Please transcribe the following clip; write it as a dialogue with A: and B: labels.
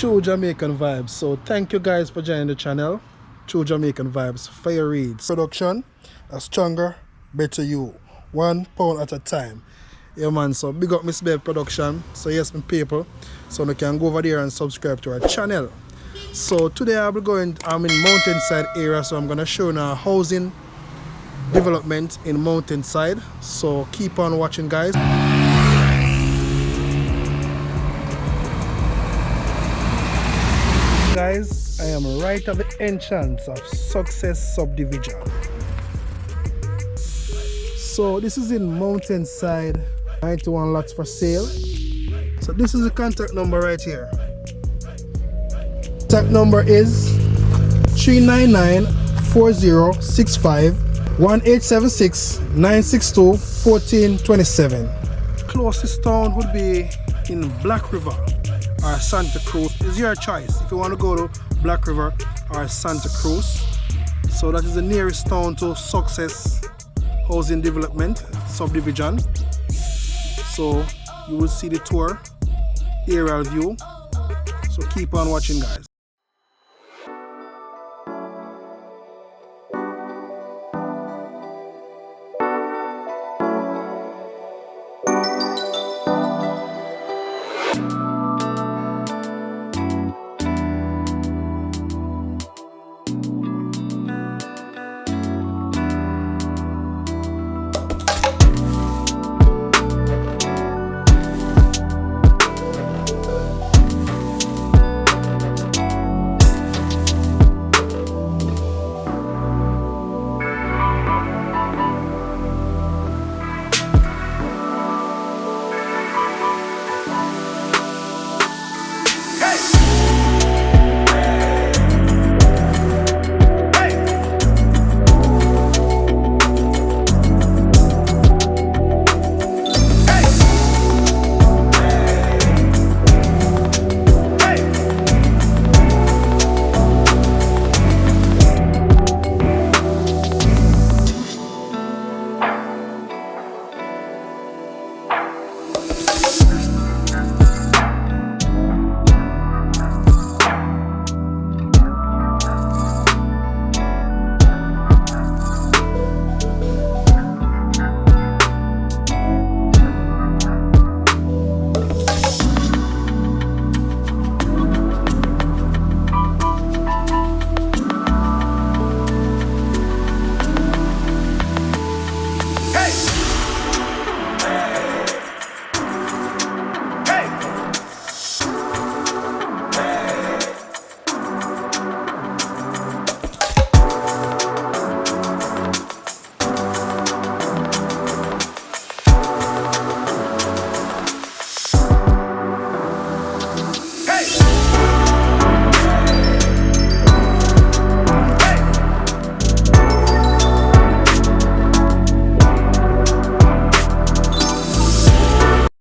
A: True Jamaican Vibes. So thank you guys for joining the channel. True Jamaican Vibes, Fire Reid. Production, a stronger, better you. 1 pound at a time. Yeah man, so big up Miss Bev Production. So yes, my people. So you can go over there and subscribe to our channel. So today I'm in Mountainside area, so I'm gonna show you now housing development in Mountainside. So keep on watching guys. Guys, I am right at the entrance of Success Subdivision. So this is in Mountainside, 91 lots for sale. So this is the contact number right here. Contact number is 399-4065-1876-962-1427. Closest town would be in Black River or Santa Cruz. It's your choice if you want to go to Black River or Santa Cruz. So that is the nearest town to Success Housing Development Subdivision. So you will see the tour, aerial view. So keep on watching guys.